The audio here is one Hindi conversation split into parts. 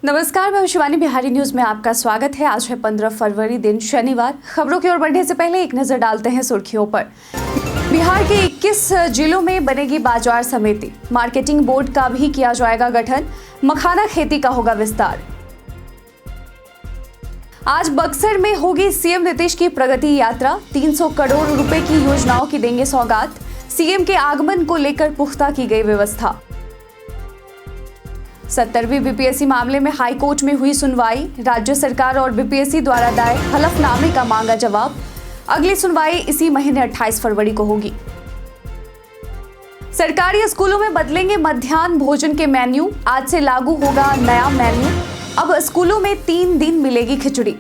नमस्कार, मैं शिवानी। बिहारी न्यूज में आपका स्वागत है। आज है 15 फरवरी, दिन शनिवार। खबरों की ओर बढ़ने से पहले एक नजर डालते हैं सुर्खियों पर। बिहार के 21 जिलों में बनेगी बाजार समिति। मार्केटिंग बोर्ड का भी किया जाएगा गठन। मखाना खेती का होगा विस्तार। आज बक्सर में होगी सीएम नीतीश की प्रगति यात्रा। 300 करोड़ रुपए की योजनाओं की देंगे सौगात। सीएम के आगमन को लेकर पुख्ता की गई व्यवस्था। 70वीं बीपीएससी मामले में हाई कोर्ट में हुई सुनवाई। राज्य सरकार और बीपीएससी द्वारा दायर हलफनामे का मांगा जवाब। अगली सुनवाई इसी महीने 28 फरवरी को होगी। सरकारी स्कूलों में बदलेंगे मध्याह्न भोजन के मेन्यू। आज से लागू होगा नया मेन्यू। अब स्कूलों में 3 दिन मिलेगी खिचड़ी।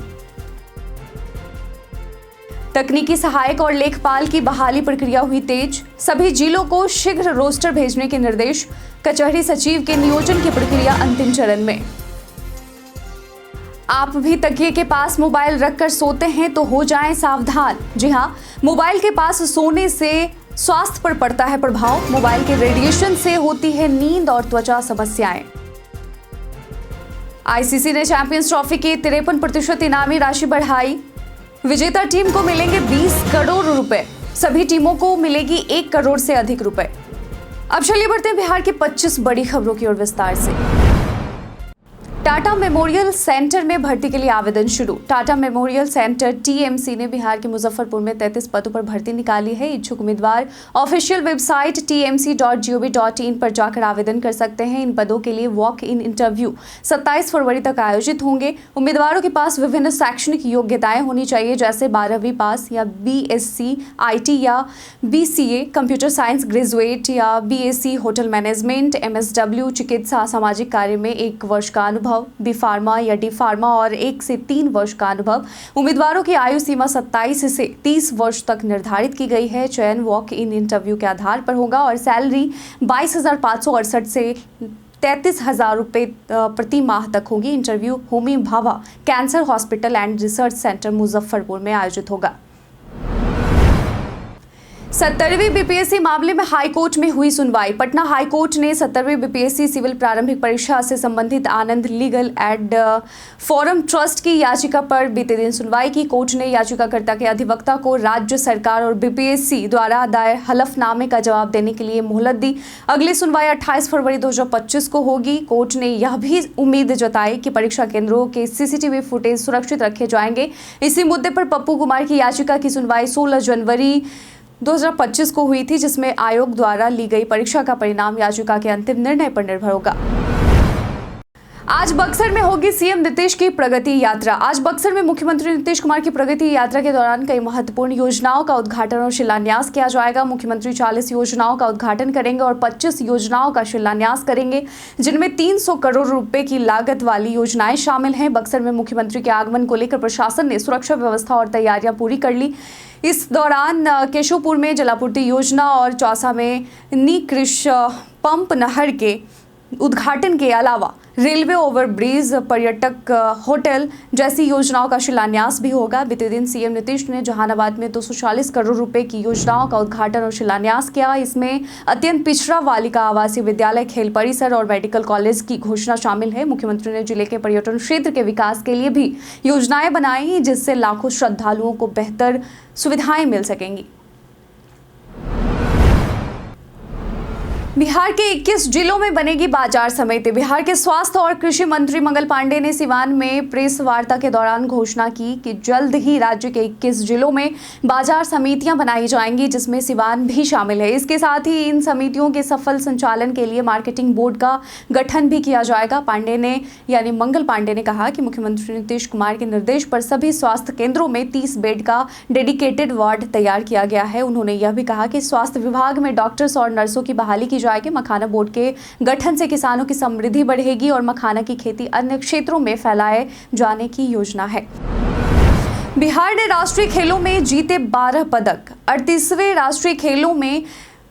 तकनीकी सहायक और लेखपाल की बहाली प्रक्रिया हुई तेज। सभी जिलों को शीघ्र रोस्टर भेजने के निर्देश। कचहरी सचिव के नियोजन की प्रक्रिया अंतिम चरण में। आप भी तकिए के पास मोबाइल रखकर सोते हैं तो हो जाएं सावधान। जी हां, मोबाइल के पास सोने से स्वास्थ्य पर पड़ता है प्रभाव। मोबाइल के रेडिएशन से होती है नींद और त्वचा समस्याएं। आईसीसी ने चैंपियंस ट्रॉफी की 53% इनामी राशि बढ़ाई। विजेता टीम को मिलेंगे 20 करोड़ रुपए। सभी टीमों को मिलेगी 1 करोड़ से अधिक रुपए। अब चलिए बढ़ते हैं बिहार की 25 बड़ी खबरों की ओर विस्तार से। टाटा मेमोरियल सेंटर में भर्ती के लिए आवेदन शुरू। टाटा मेमोरियल सेंटर टीएमसी ने बिहार के मुजफ्फरपुर में 33 पदों पर भर्ती निकाली है। इच्छुक उम्मीदवार ऑफिशियल वेबसाइट tmc.gov.in पर जाकर आवेदन कर सकते हैं। इन पदों के लिए वॉक इन इंटरव्यू 27 फरवरी तक आयोजित होंगे। उम्मीदवारों के पास विभिन्न शैक्षणिक योग्यताएं होनी चाहिए, जैसे 12वीं पास या BSc IT या BCA, कंप्यूटर साइंस ग्रेजुएट या BSc होटल मैनेजमेंट, MSW चिकित्सा सामाजिक कार्य में 1 वर्ष का अनुभव, बी फार्मा या डी फार्मा और 1 से 3 वर्ष का अनुभव। उम्मीदवारों की आयु सीमा 27 से 30 वर्ष तक निर्धारित की गई है। चयन वॉक इन इंटरव्यू के आधार पर होगा और सैलरी 22,568 से 33,000 रुपये प्रति माह तक होगी। Interview Homi Bhabha cancer hospital and research centre Muzaffarpur में आयोजित होगा। 70वीं बीपीएससी मामले में हाई कोर्ट में हुई सुनवाई। पटना हाई कोर्ट ने 70वीं बीपीएससी सिविल प्रारंभिक परीक्षा से संबंधित आनंद लीगल एड फोरम ट्रस्ट की याचिका पर बीते दिन सुनवाई की। कोर्ट ने याचिकाकर्ता के अधिवक्ता को राज्य सरकार और बीपीएससी द्वारा दायर हलफनामे का जवाब देने के लिए मोहलत दी। अगली सुनवाई 28 फरवरी 2025 को होगी। कोर्ट ने यह भी उम्मीद जताई कि परीक्षा केंद्रों के सीसीटीवी फुटेज सुरक्षित रखे जाएंगे। इसी मुद्दे पर पप्पू कुमार की याचिका की सुनवाई 16 जनवरी 2025 को हुई थी, जिसमें आयोग द्वारा ली गई परीक्षा का परिणाम याचिका के अंतिम निर्णय पर निर्भर होगा। आज बक्सर में होगी सीएम नीतीश की प्रगति यात्रा। आज बक्सर में मुख्यमंत्री नीतीश कुमार की प्रगति यात्रा के दौरान कई महत्वपूर्ण योजनाओं का उद्घाटन और शिलान्यास किया जाएगा। मुख्यमंत्री 40 योजनाओं का उद्घाटन करेंगे और 25 योजनाओं का शिलान्यास करेंगे, जिनमें 300 करोड़ रुपए की लागत वाली योजनाएं शामिल हैं। बक्सर में मुख्यमंत्री के आगमन को लेकर प्रशासन ने सुरक्षा व्यवस्था और तैयारियां पूरी कर ली। इस दौरान केशवपुर में जलापूर्ति योजना और चौसा में नीकृष पंप नहर के उद्घाटन के अलावा रेलवे ओवरब्रिज, पर्यटक होटल जैसी योजनाओं का शिलान्यास भी होगा। बीते दिन सीएम नीतीश ने जहानाबाद में 240 करोड़ रुपए की योजनाओं का उद्घाटन और शिलान्यास किया। इसमें अत्यंत पिछड़ा बालिका आवासीय विद्यालय, खेल परिसर और मेडिकल कॉलेज की घोषणा शामिल है। मुख्यमंत्री ने जिले के पर्यटन क्षेत्र के विकास के लिए भी योजनाएं बनाई, जिससे लाखों श्रद्धालुओं को बेहतर सुविधाएं मिल सकेंगी। बिहार के 21 जिलों में बनेगी बाजार समिति। बिहार के स्वास्थ्य और कृषि मंत्री मंगल पांडे ने सिवान में प्रेस वार्ता के दौरान घोषणा की कि जल्द ही राज्य के 21 जिलों में बाजार समितियां बनाई जाएंगी, जिसमें सिवान भी शामिल है। इसके साथ ही इन समितियों के सफल संचालन के लिए मार्केटिंग बोर्ड का गठन भी किया जाएगा। पांडे ने यानी मंगल पांडे ने कहा कि मुख्यमंत्री नीतीश कुमार के निर्देश पर सभी स्वास्थ्य केंद्रों में 30 बेड का डेडिकेटेड वार्ड तैयार किया गया है। उन्होंने यह भी कहा कि स्वास्थ्य विभाग में डॉक्टर्स और नर्सों की बहाली की जाएगी। मखाना बोर्ड के गठन से किसानों की समृद्धि बढ़ेगी और मखाना की खेती अन्य क्षेत्रों में फैलाए जाने की योजना है। बिहार ने राष्ट्रीय खेलों में जीते 12 पदक। 38वें राष्ट्रीय खेलों में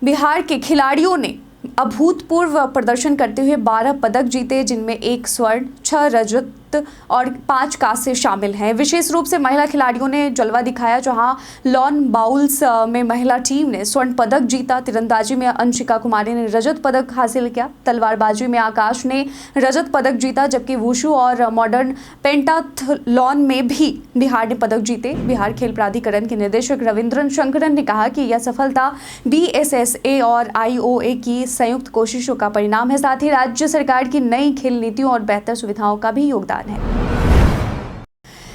बिहार के खिलाड़ियों ने अभूतपूर्व प्रदर्शन करते हुए 12 पदक जीते, जिनमें 1 स्वर्ण, 6 रजत रजत और 5 कांस्य शामिल हैं। विशेष रूप से महिला खिलाड़ियों ने जलवा दिखाया, जहां लॉन बाउल्स में महिला टीम ने स्वर्ण पदक जीता। तीरंदाजी में अंशिका कुमारी ने रजत पदक हासिल किया। तलवारबाजी में आकाश ने रजत पदक जीता, जबकि वुशु और मॉडर्न पेंटाथलॉन में भी बिहार ने पदक जीते। बिहार खेल प्राधिकरण के निदेशक रविंद्रन शंकरन ने कहा कि यह सफलता BSSA और IOA की संयुक्त कोशिशों का परिणाम है। साथ ही राज्य सरकार की नई खेल नीतियों और बेहतर सुविधाओं का भी योगदान है।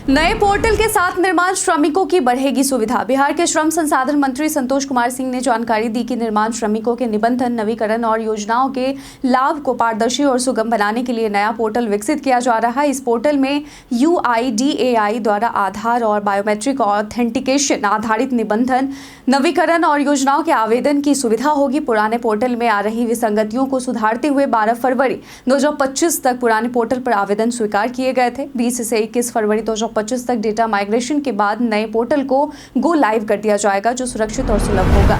नए पोर्टल के साथ निर्माण श्रमिकों की बढ़ेगी सुविधा। बिहार के श्रम संसाधन मंत्री संतोष कुमार सिंह ने जानकारी दी कि निर्माण श्रमिकों के निबंधन, नवीकरण और योजनाओं के लाभ को पारदर्शी और सुगम बनाने के लिए नया पोर्टल विकसित किया जा रहा है। इस पोर्टल में UIDAI द्वारा आधार और बायोमेट्रिक ऑथेंटिकेशन आधारित निबंधन, नवीकरण और योजनाओं के आवेदन की सुविधा होगी। पुराने पोर्टल में आ रही विसंगतियों को सुधारते हुए 12 फरवरी 2025 तक पुराने पोर्टल पर आवेदन स्वीकार किए गए थे। 20 से 21 फरवरी 2025 तक डेटा माइग्रेशन के बाद नए पोर्टल को गो लाइव कर दिया जाएगा, जो सुरक्षित और सुलभ होगा।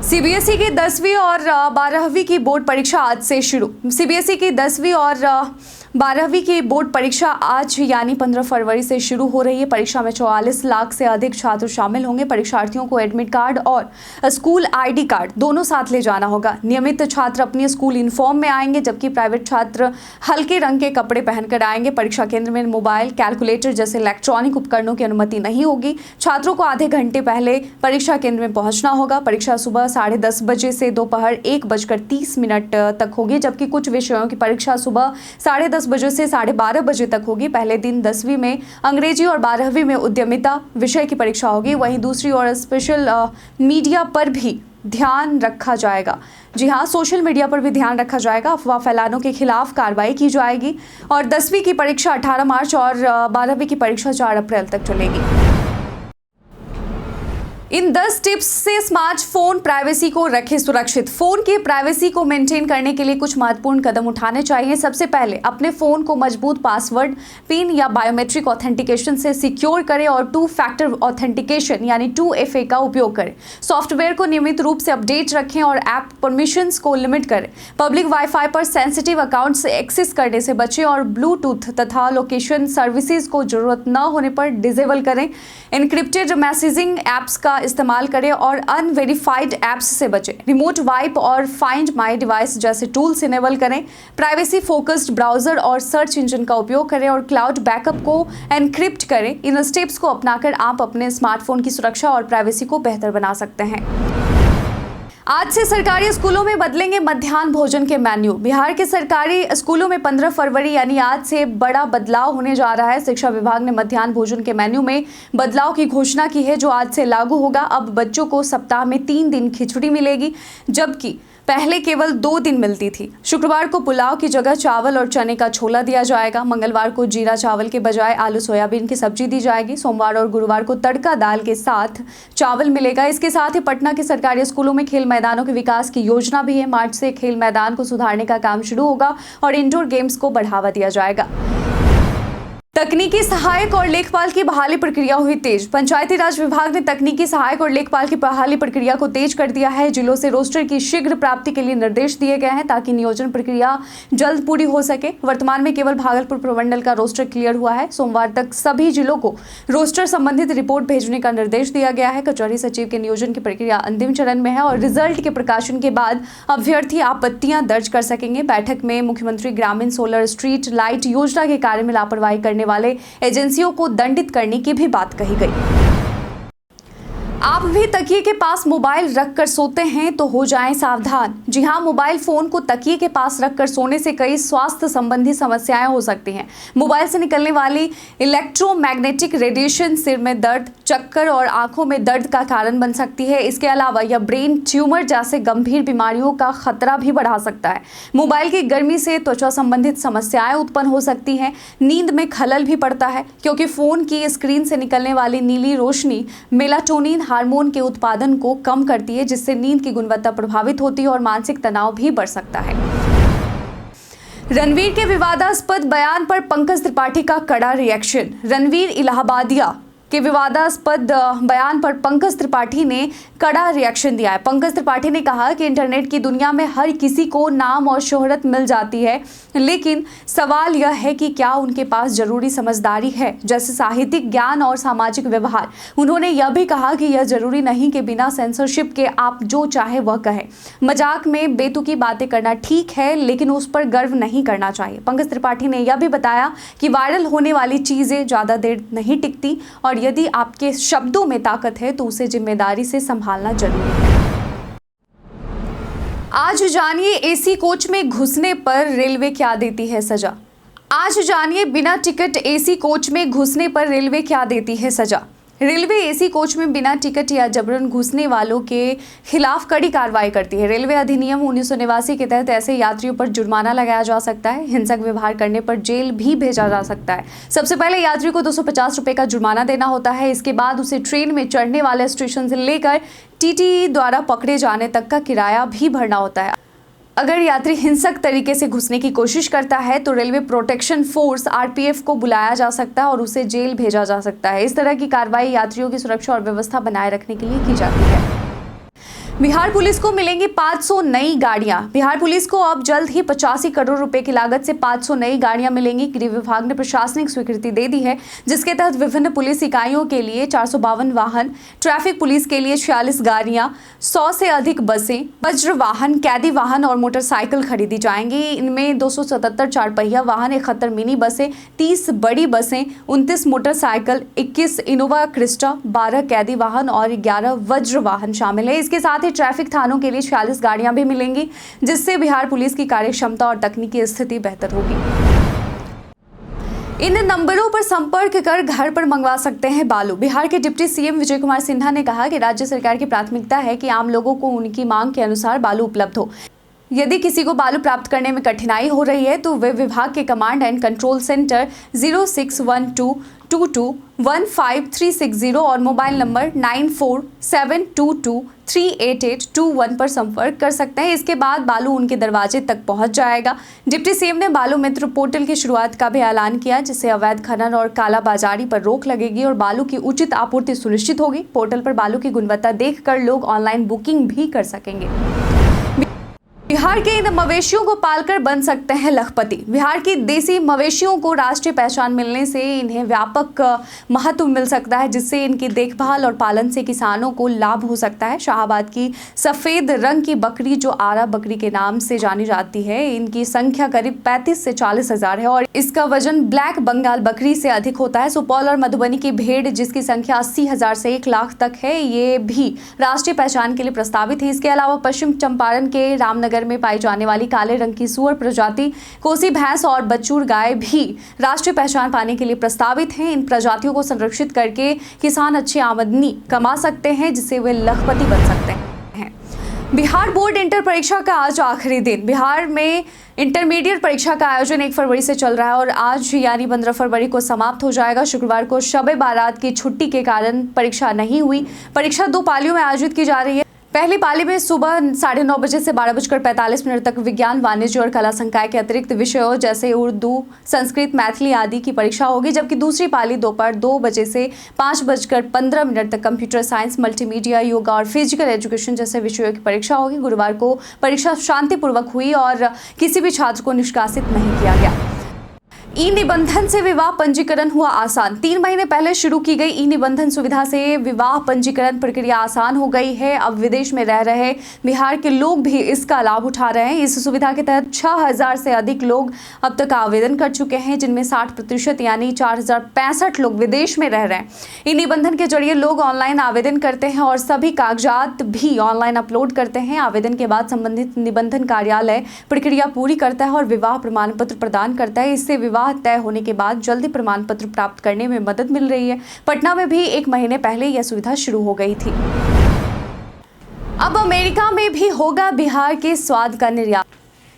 CBSE की 10वीं और 12वीं की बोर्ड परीक्षा आज से शुरू। CBSE की 10वीं और 12वीं की बोर्ड परीक्षा आज यानी 15 फरवरी से शुरू हो रही है। परीक्षा में 44 लाख से अधिक छात्र शामिल होंगे। परीक्षार्थियों को एडमिट कार्ड और स्कूल ID कार्ड दोनों साथ ले जाना होगा। नियमित छात्र अपनी स्कूल यूनिफॉर्म में आएंगे, जबकि प्राइवेट छात्र हल्के रंग के कपड़े पहनकर आएंगे। परीक्षा केंद्र में मोबाइल, कैलकुलेटर जैसे इलेक्ट्रॉनिक उपकरणों की अनुमति नहीं होगी। छात्रों को आधे घंटे पहले परीक्षा केंद्र में पहुंचना होगा। परीक्षा सुबह 10:30 बजे से दोपहर 1:30 तक होगी, जबकि कुछ विषयों की परीक्षा सुबह 10:30 बजे से 12:30 बजे तक होगी। पहले दिन 10वीं में अंग्रेजी और 12वीं में उद्यमिता विषय की परीक्षा होगी। वहीं दूसरी ओर सोशल मीडिया पर भी ध्यान रखा जाएगा। जी हाँ, सोशल मीडिया पर भी ध्यान रखा जाएगा। अफवाह फैलाने के खिलाफ कार्रवाई की जाएगी। और 10वीं की परीक्षा 18 मार्च और 12वीं की परीक्षा 4 अप्रैल तक चलेगी। इन 10 टिप्स से स्मार्टफोन प्राइवेसी को रखें सुरक्षित। फोन की प्राइवेसी को मेंटेन करने के लिए कुछ महत्वपूर्ण कदम उठाने चाहिए। सबसे पहले अपने फोन को मजबूत पासवर्ड, पिन या बायोमेट्रिक ऑथेंटिकेशन से सिक्योर करें और 2 फैक्टर ऑथेंटिकेशन यानी 2FA का उपयोग करें। सॉफ्टवेयर को नियमित रूप से अपडेट रखें और ऐप परमिशंस को लिमिट करें। पब्लिक वाईफाई पर सेंसिटिव अकाउंट से एक्सेस करने से बचें और ब्लूटूथ तथा लोकेशन सर्विसेज को जरूरत न होने पर डिसेबल करें। एनक्रिप्टेड मैसेजिंग ऐप्स का इस्तेमाल करें और अनवेरिफाइड ऐप्स से बचें। रिमोट वाइप और फाइंड माई डिवाइस जैसे टूल्स इनेबल करें। प्राइवेसी फोकस्ड ब्राउजर और सर्च इंजन का उपयोग करें और क्लाउड बैकअप को एनक्रिप्ट करें। इन स्टेप्स को अपनाकर आप अपने स्मार्टफोन की सुरक्षा और प्राइवेसी को बेहतर बना सकते हैं। आज से सरकारी स्कूलों में बदलेंगे मध्याह्न भोजन के मेन्यू। बिहार के सरकारी स्कूलों में 15 फरवरी यानी आज से बड़ा बदलाव होने जा रहा है। शिक्षा विभाग ने मध्याह्न भोजन के मेन्यू में बदलाव की घोषणा की है, जो आज से लागू होगा। अब बच्चों को सप्ताह में 3 दिन खिचड़ी मिलेगी, जबकि पहले केवल 2 दिन मिलती थी। शुक्रवार को पुलाव की जगह चावल और चने का छोला दिया जाएगा। मंगलवार को जीरा चावल के बजाय आलू सोयाबीन की सब्जी दी जाएगी। सोमवार और गुरुवार को तड़का दाल के साथ चावल मिलेगा। इसके साथ ही पटना के सरकारी स्कूलों में खेल मैदानों के विकास की योजना भी है। मार्च से खेल मैदान को सुधारने का काम शुरू होगा और इंडोर गेम्स को बढ़ावा दिया जाएगा। तकनीकी सहायक और लेखपाल की बहाली प्रक्रिया हुई तेज। पंचायती राज विभाग ने तकनीकी सहायक और लेखपाल की बहाली प्रक्रिया को तेज कर दिया है। जिलों से रोस्टर की शीघ्र प्राप्ति के लिए निर्देश दिए गए हैं, ताकि नियोजन प्रक्रिया जल्द पूरी हो सके। वर्तमान में केवल भागलपुर प्रमंडल का रोस्टर क्लियर हुआ है। सोमवार तक सभी जिलों को रोस्टर संबंधित रिपोर्ट भेजने का निर्देश दिया गया है। कचहरी सचिव के नियोजन की प्रक्रिया अंतिम चरण में है और रिजल्ट के प्रकाशन के बाद अभ्यर्थी आपत्तियां दर्ज कर सकेंगे। बैठक में मुख्यमंत्री ग्रामीण सोलर स्ट्रीट लाइट योजना के कार्य में लापरवाही करने वाले एजेंसियों को दंडित करने की भी बात कही गई। आप भी तकिए के पास मोबाइल रखकर सोते हैं तो हो जाएं सावधान। जी हां, मोबाइल फोन को तकिए के पास रखकर सोने से कई स्वास्थ्य संबंधी समस्याएं हो सकती हैं। मोबाइल से निकलने वाली इलेक्ट्रोमैग्नेटिक रेडिएशन सिर में दर्द, चक्कर और आंखों में दर्द का कारण बन सकती है। इसके अलावा यह ब्रेन ट्यूमर जैसे गंभीर बीमारियों का खतरा भी बढ़ा सकता है। मोबाइल की गर्मी से त्वचा संबंधित समस्याएं उत्पन्न हो सकती हैं। नींद में खलल भी पड़ता है, क्योंकि फोन की स्क्रीन से निकलने वाली नीली रोशनी मेलाटोनिन हार्मोन के उत्पादन को कम करती है, जिससे नींद की गुणवत्ता प्रभावित होती है और मानसिक तनाव भी बढ़ सकता है। रणवीर के विवादास्पद बयान पर पंकज त्रिपाठी का कड़ा रिएक्शन। रणवीर इलाहाबादिया के विवादास्पद बयान पर पंकज त्रिपाठी ने कड़ा रिएक्शन दिया है। पंकज त्रिपाठी ने कहा कि इंटरनेट की दुनिया में हर किसी को नाम और शोहरत मिल जाती है, लेकिन सवाल यह है कि क्या उनके पास जरूरी समझदारी है, जैसे साहित्यिक ज्ञान और सामाजिक व्यवहार। उन्होंने यह भी कहा कि यह जरूरी नहीं कि बिना सेंसरशिप के आप जो चाहे वह कहें। मजाक में बेतुकी बातें करना ठीक है, लेकिन उस पर गर्व नहीं करना चाहिए। पंकज त्रिपाठी ने यह भी बताया कि वायरल होने वाली चीजें ज्यादा देर नहीं टिकती और यदि आपके शब्दों में ताकत है तो उसे जिम्मेदारी से संभालना जरूरी है। आज जानिए एसी कोच में घुसने पर रेलवे क्या देती है सजा। आज जानिए बिना टिकट एसी कोच में घुसने पर रेलवे क्या देती है सजा। रेलवे एसी कोच में बिना टिकट या जबरन घुसने वालों के खिलाफ कड़ी कार्रवाई करती है। रेलवे अधिनियम 1989 के तहत ऐसे यात्रियों पर जुर्माना लगाया जा सकता है। हिंसक व्यवहार करने पर जेल भी भेजा जा सकता है। सबसे पहले यात्री को 250 रुपये का जुर्माना देना होता है। इसके बाद उसे ट्रेन में चढ़ने वाले स्टेशन से लेकर टीटीई द्वारा पकड़े जाने तक का किराया भी भरना होता है। अगर यात्री हिंसक तरीके से घुसने की कोशिश करता है तो रेलवे प्रोटेक्शन फोर्स आरपीएफ को बुलाया जा सकता है और उसे जेल भेजा जा सकता है। इस तरह की कार्रवाई यात्रियों की सुरक्षा और व्यवस्था बनाए रखने के लिए की जाती है। बिहार पुलिस को मिलेंगी 500 नई गाड़ियां। बिहार पुलिस को अब जल्द ही 85 करोड़ रुपए की लागत से 500 नई गाड़ियां मिलेंगी। गृह विभाग ने प्रशासनिक स्वीकृति दे दी है, जिसके तहत विभिन्न पुलिस इकाइयों के लिए 452 वाहन, ट्रैफिक पुलिस के लिए 46 गाड़ियां, 100 से अधिक बसें, वज्र वाहन, कैदी वाहन और मोटरसाइकिल खरीदी जाएंगी। इनमें 277 चार पहिया वाहन, 71 मिनी बसें, 30 बड़ी बसें, 29 मोटरसाइकिल, 21 इनोवा क्रिस्टा, 12 कैदी वाहन और 11 वज्र वाहन शामिल है। इसके साथ ट्रैफिक थानों के लिए 46 गाड़ियां भी मिलेंगी, जिससे बिहार पुलिस की कार्यक्षमता और तकनीकी स्थिति बेहतर होगी। इन नंबरों पर संपर्क कर घर पर मंगवा सकते हैं बालू। बिहार के डिप्टी सीएम विजय कुमार सिन्हा ने कहा कि राज्य सरकार की प्राथमिकता है कि आम लोगों को उनकी मांग के अनुसार बालू उपलब्ध हो। यदि किसी को बालू प्राप्त करने में कठिनाई हो रही है तो वे विभाग के कमांड एंड कंट्रोल सेंटर 0612221530 और मोबाइल नंबर 9472238821 पर संपर्क कर सकते हैं। इसके बाद बालू उनके दरवाजे तक पहुंच जाएगा। डिप्टी सीएम ने बालू मित्र पोर्टल की शुरुआत का भी ऐलान किया, जिससे अवैध खनन और कालाबाजारी पर रोक लगेगी और बालू की उचित आपूर्ति सुनिश्चित होगी। पोर्टल पर बालू की गुणवत्ता देखकर लोग ऑनलाइन बुकिंग भी कर सकेंगे। बिहार के इन मवेशियों को पालकर बन सकते हैं लखपति। बिहार की देसी मवेशियों को राष्ट्रीय पहचान मिलने से इन्हें व्यापक महत्व मिल सकता है, जिससे इनकी देखभाल और पालन से किसानों को लाभ हो सकता है। शाहाबाद की सफेद रंग की बकरी, जो आरा बकरी के नाम से जानी जाती है, इनकी संख्या करीब 35 से 40 हजार है और इसका वजन ब्लैक बंगाल बकरी से अधिक होता है। सुपौल और मधुबनी की भेड़, जिसकी संख्या 80 हजार से 1 लाख तक है, ये भी राष्ट्रीय पहचान के लिए प्रस्तावित है। इसके अलावा पश्चिम चंपारण के रामनगर में पाई जाने वाली काले रंग की सुअर प्रजाति, कोसी भैंस और बच्चूर गाय भी राष्ट्रीय पहचान पाने के लिए प्रस्तावित हैं। इन प्रजातियों को संरक्षित करके किसान अच्छी आमदनी कमा सकते हैं, जिससे वे लखपति बन सकते हैं। बिहार बोर्ड इंटर परीक्षा का आज आखिरी दिन। बिहार में इंटरमीडिएट परीक्षा का आयोजन 1 फरवरी से चल रहा है और आज यानी 15 फरवरी को समाप्त हो जाएगा। शुक्रवार को शब-ए बारात की छुट्टी के कारण परीक्षा नहीं हुई। परीक्षा 2 पालियों में आयोजित की जा रही है। पहली पाली में सुबह 9:30 बजे से 12:45 तक विज्ञान, वाणिज्य और कला संकाय के अतिरिक्त विषयों जैसे उर्दू, संस्कृत, मैथिली आदि की परीक्षा होगी, जबकि दूसरी पाली दोपहर 2 बजे से 5:15 तक कंप्यूटर साइंस, मल्टीमीडिया, योगा और फिजिकल एजुकेशन जैसे विषयों की परीक्षा होगी। गुरुवार को परीक्षा शांतिपूर्वक हुई और किसी भी छात्र को निष्कासित नहीं किया गया। ई निबंधन से विवाह पंजीकरण हुआ आसान। 3 महीने पहले शुरू की गई ई निबंधन सुविधा से विवाह पंजीकरण प्रक्रिया आसान हो गई है। अब विदेश में रह रहे बिहार के लोग भी इसका लाभ उठा रहे हैं। इस सुविधा के तहत 6000 से अधिक लोग अब तक आवेदन कर चुके हैं, जिनमें 60% यानी 4065 लोग विदेश में रह रहे हैं। ई निबंधन के जरिए लोग ऑनलाइन आवेदन करते हैं और सभी कागजात भी ऑनलाइन अपलोड करते हैं। आवेदन के बाद संबंधित निबंधन कार्यालय प्रक्रिया पूरी करता है और विवाह प्रमाण पत्र प्रदान करता है। इससे विवाह तय होने के बाद जल्दी प्रमाण पत्र प्राप्त करने में मदद मिल रही है। पटना में भी 1 महीने पहले यह सुविधा शुरू हो गई थी। अब अमेरिका में भी होगा बिहार के स्वाद का निर्यात।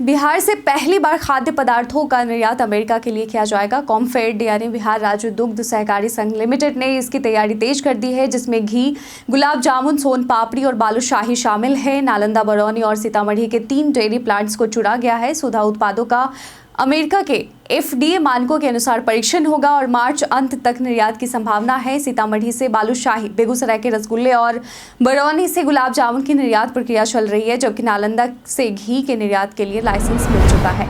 बिहार से पहली बार खाद्य पदार्थों का निर्यात अमेरिका के लिए किया जाएगा। कॉमफेड यानी बिहार राज्य दुग्ध सहकारी संघ लिमिटेड ने इसकी तैयारी तेज कर दी है, जिसमें घी, गुलाब जामुन, सोन पापड़ी और बालूशाही शामिल है। नालंदा, बरौनी और सीतामढ़ी के 3 डेयरी प्लांट्स को चुना गया है। सुधा उत्पादों का अमेरिका के FDA मानकों के अनुसार परीक्षण होगा और मार्च अंत तक निर्यात की संभावना है। सीतामढ़ी से बालूशाही, बेगूसराय के रसगुल्ले और बरौनी से गुलाब जामुन की निर्यात प्रक्रिया चल रही है, जबकि नालंदा से घी के निर्यात के लिए लाइसेंस मिल चुका है।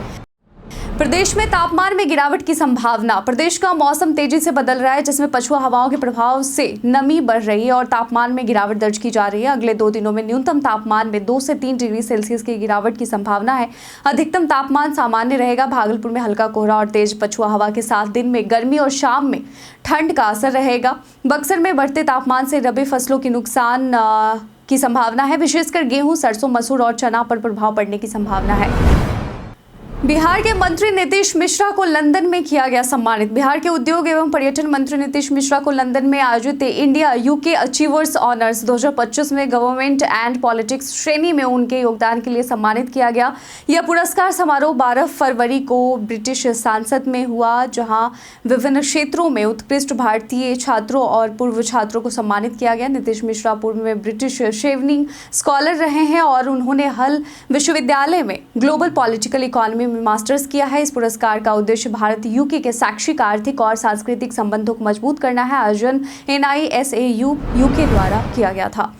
प्रदेश में तापमान में गिरावट की संभावना। प्रदेश का मौसम तेजी से बदल रहा है, जिसमें पछुआ हवाओं के प्रभाव से नमी बढ़ रही है और तापमान में गिरावट दर्ज की जा रही है। अगले 2 दिनों में न्यूनतम तापमान में 2 से 3 डिग्री सेल्सियस की गिरावट की संभावना है। अधिकतम तापमान सामान्य रहेगा। भागलपुर में हल्का कोहरा और तेज पछुआ हवा के साथ दिन में गर्मी और शाम में ठंड का असर रहेगा। बक्सर में बढ़ते तापमान से रबी फसलों की नुकसान की संभावना है। विशेषकर गेहूं, सरसों, मसूर और चना पर प्रभाव पड़ने की संभावना है। बिहार के मंत्री नीतीश मिश्रा को लंदन में किया गया सम्मानित। बिहार के उद्योग एवं पर्यटन मंत्री नीतीश मिश्रा को लंदन में आयोजित इंडिया यूके अचीवर्स ऑनर्स 2025 में गवर्नमेंट एंड पॉलिटिक्स श्रेणी में उनके योगदान के लिए सम्मानित किया गया। यह पुरस्कार समारोह 12 फरवरी को ब्रिटिश संसद में हुआ, जहां विभिन्न क्षेत्रों में उत्कृष्ट भारतीय छात्रों और पूर्व छात्रों को सम्मानित किया गया। नीतीश मिश्रा पूर्व में ब्रिटिश शेवनिंग स्कॉलर रहे हैं और उन्होंने हल विश्वविद्यालय में ग्लोबल पॉलिटिकल इकोनॉमी में मास्टर्स किया है। इस पुरस्कार का उद्देश्य भारत यूके के शैक्षिक, आर्थिक और सांस्कृतिक संबंधों को मजबूत करना है। आयोजन NISAU यूके द्वारा किया गया था।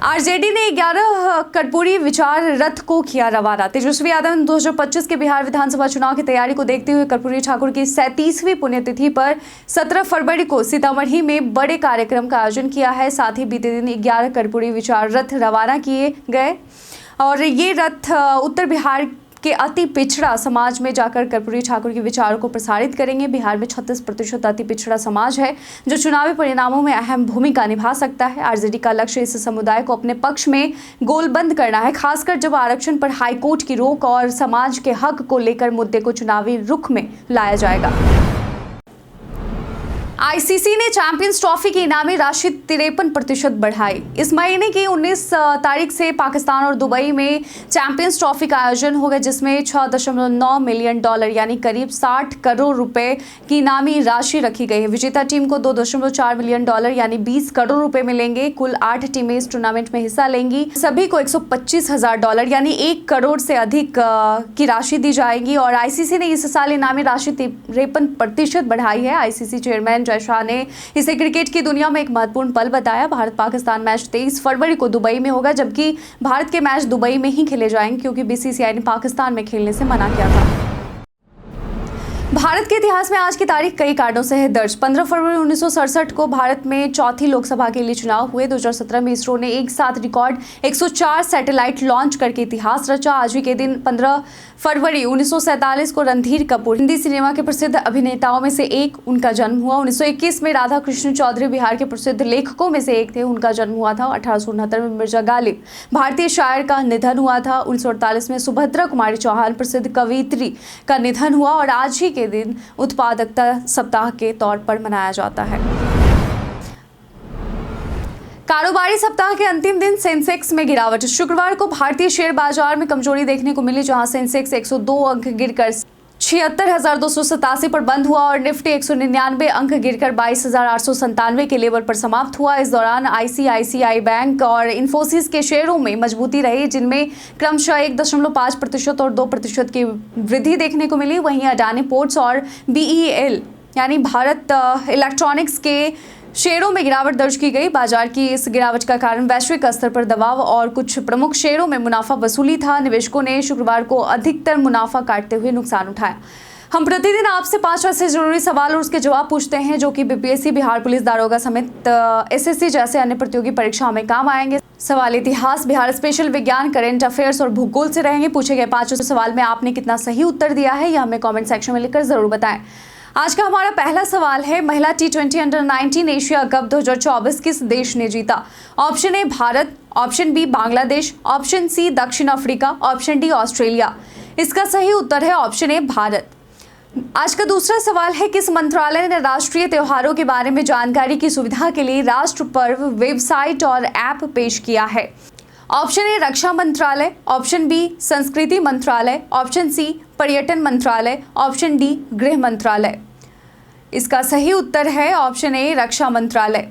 आरजेडी ने 11 कर्पूरी विचार रथ को किया रवाना। तेजस्वी यादव ने 2025 के बिहार विधानसभा चुनाव की तैयारी को देखते हुए कर्पूरी ठाकुर की 37वीं पुण्यतिथि पर 17 फरवरी को सीतामढ़ी में बड़े कार्यक्रम का आयोजन किया है। साथ ही बीते दिन 11 कर्पूरी विचार रथ रवाना किए गए और ये रथ उत्तर बिहार के अति पिछड़ा समाज में जाकर कर्पूरी ठाकुर के विचारों को प्रसारित करेंगे। बिहार में 36% अति पिछड़ा समाज है, जो चुनावी परिणामों में अहम भूमिका निभा सकता है। आरजेडी का लक्ष्य इस समुदाय को अपने पक्ष में गोलबंद करना है, खासकर जब आरक्षण पर हाईकोर्ट की रोक और समाज के हक को लेकर मुद्दे को चुनावी रुख में लाया जाएगा। आईसीसी ने चैंपियंस ट्रॉफी की इनामी राशि 53% बढ़ाई। इस महीने की 19 तारीख से पाकिस्तान और दुबई में चैंपियंस ट्रॉफी का आयोजन होगा, जिसमें $6.9 मिलियन यानी करीब 60 करोड़ रुपए की इनामी राशि रखी गई है। विजेता टीम को $2.4 मिलियन यानी 20 करोड़ रुपए मिलेंगे। कुल 8 टीमें इस टूर्नामेंट में हिस्सा लेंगी। सभी को $125,000 यानी 1 करोड़ से अधिक की राशि दी जाएगी और आईसीसी ने इस साल इनामी राशि 53% बढ़ाई है। आईसीसी चेयरमैन जय शाह ने इसे क्रिकेट की दुनिया में एक महत्वपूर्ण पल बताया। भारत पाकिस्तान मैच 23 फरवरी को दुबई में होगा, जबकि भारत के मैच दुबई में ही खेले जाएंगे, क्योंकि बीसीसीआई ने पाकिस्तान में खेलने से मना किया था। भारत के इतिहास में आज की तारीख कई कारणों से है दर्ज। 15 फरवरी 1967 को भारत में चौथी लोकसभा के लिए चुनाव हुए। 2017 में इसरो ने एक साथ रिकॉर्ड 104 सैटेलाइट लॉन्च करके इतिहास रचा। आज ही के दिन 15 फरवरी 1947 को रणधीर कपूर, हिंदी सिनेमा के प्रसिद्ध अभिनेताओं में से एक, उनका जन्म हुआ। 1921 में राधा कृष्ण चौधरी बिहार के प्रसिद्ध लेखकों में से एक थे, उनका जन्म हुआ था। 1869 में मिर्जा गालिब, भारतीय शायर, का निधन हुआ था। 1948 में सुभद्रा कुमारी चौहान, प्रसिद्ध कवयित्री, का निधन हुआ और आज ही के दिन उत्पादकता सप्ताह के तौर पर मनाया जाता है। कारोबारी सप्ताह के अंतिम दिन सेंसेक्स में गिरावट। शुक्रवार को भारतीय शेयर बाजार में कमजोरी देखने को मिली, जहां सेंसेक्स 102 अंक गिरकर 76,287 पर बंद हुआ और निफ्टी 199 अंक गिरकर 22,897 के लेवल पर समाप्त हुआ। इस दौरान आईसीआईसीआई बैंक और इन्फोसिस के शेयरों में मजबूती रही, जिनमें क्रमशः 1.5% और 2% की वृद्धि देखने को मिली। वहीं अडानी पोर्ट्स और BEL यानी भारत इलेक्ट्रॉनिक्स के शेयरों में गिरावट दर्ज की गई। बाजार की इस गिरावट का कारण वैश्विक स्तर पर दबाव और कुछ प्रमुख शेयरों में मुनाफा वसूली था। निवेशकों ने शुक्रवार को अधिकतर मुनाफा काटते हुए नुकसान उठाया। हम प्रतिदिन आपसे 5 ऐसे जरूरी सवाल और उसके जवाब पूछते हैं, जो कि बीपीएससी, बिहार पुलिस दारोगा समेत SSC जैसे अन्य प्रतियोगी परीक्षाओं में काम आएंगे। सवाल इतिहास, बिहार स्पेशल, विज्ञान, करंट अफेयर्स और भूगोल से रहेंगे। पूछे गए 5 सवाल में आपने कितना सही उत्तर दिया है, यह हमें कॉमेंट सेक्शन में लिखकर जरूर बताएं। आज का हमारा पहला सवाल है, महिला T20 अंडर-19 एशिया कप 2024 किस देश ने जीता? Option A Bharat, option B Bangladesh, option C दक्षिण अफ्रीका, ऑप्शन डी ऑस्ट्रेलिया। इसका सही उत्तर है ऑप्शन ए भारत। आज का दूसरा सवाल है, किस मंत्रालय ने राष्ट्रीय त्योहारों के बारे में जानकारी की सुविधा के लिए राष्ट्र पर्व वेबसाइट और ऐप पेश किया है? ऑप्शन ए रक्षा मंत्रालय, ऑप्शन बी संस्कृति मंत्रालय, ऑप्शन सी पर्यटन मंत्रालय, ऑप्शन डी गृह मंत्रालय। इसका सही उत्तर है ऑप्शन ए रक्षा मंत्रालय।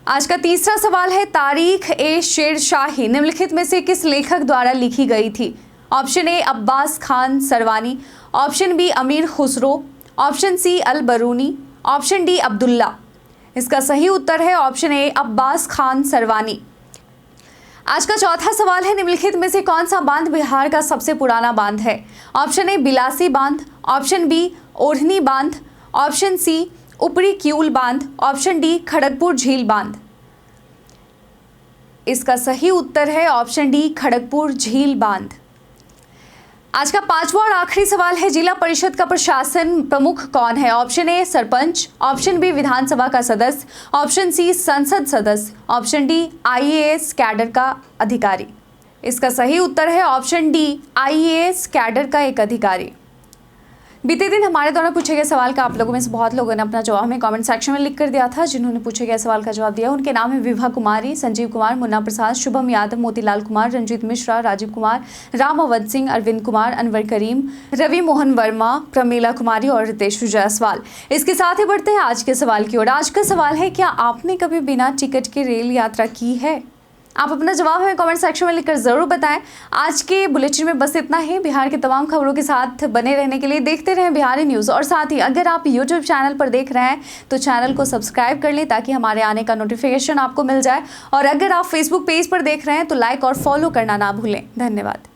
आज का तीसरा सवाल है, तारीख ए शेरशाही निम्नलिखित में से किस लेखक द्वारा लिखी गई थी? Option A Abbas Khan Sarwani, option B Amir Khusro, option C Al Biruni, option D Abdullah. इसका सही उत्तर है ऑप्शन ए अब्बास खान सरवानी। आज का चौथा सवाल है, निम्नलिखित में से कौन सा बांध बिहार का सबसे पुराना बांध है? ऑप्शन ए बिलासी बांध, ऑप्शन बी ओढ़नी बांध, ऑप्शन सी ऊपरी क्यूल बांध, ऑप्शन डी खड़गपुर झील बांध। इसका सही उत्तर है ऑप्शन डी खड़गपुर झील बांध। आज का पांचवा और आखिरी सवाल है, जिला परिषद का प्रशासन प्रमुख कौन है? ऑप्शन ए सरपंच, ऑप्शन बी विधानसभा का सदस्य, ऑप्शन सी संसद सदस्य, ऑप्शन डी आईएएस कैडर का अधिकारी। इसका सही उत्तर है ऑप्शन डी आईएएस कैडर का एक अधिकारी। बीते दिन हमारे द्वारा पूछे गए सवाल का आप लोगों में से बहुत लोगों ने अपना जवाब हमें कमेंट सेक्शन में लिख कर दिया था। जिन्होंने पूछे गए सवाल का जवाब दिया उनके नाम है विभा कुमारी, संजीव कुमार, मुन्ना प्रसाद, शुभम यादव, मोतीलाल कुमार, रंजीत मिश्रा, राजीव कुमार, राम अवध सिंह, अरविंद कुमार, अनवर करीम, रवि मोहन वर्मा, प्रमीला कुमारी और रितेश जायसवाल। इसके साथ ही बढ़ते हैं आज के सवाल की ओर। आज का सवाल है, क्या आपने कभी बिना टिकट के रेल यात्रा की है? आप अपना जवाब हमें कमेंट सेक्शन में लिखकर ज़रूर बताएं। आज के बुलेटिन में बस इतना ही। बिहार के तमाम खबरों के साथ बने रहने के लिए देखते रहें बिहारी न्यूज़। और साथ ही अगर आप यूट्यूब चैनल पर देख रहे हैं तो चैनल को सब्सक्राइब कर लें ताकि हमारे आने का नोटिफिकेशन आपको मिल जाए। और अगर आप फेसबुक पेज पर देख रहे हैं तो लाइक और फॉलो करना ना भूलें। धन्यवाद।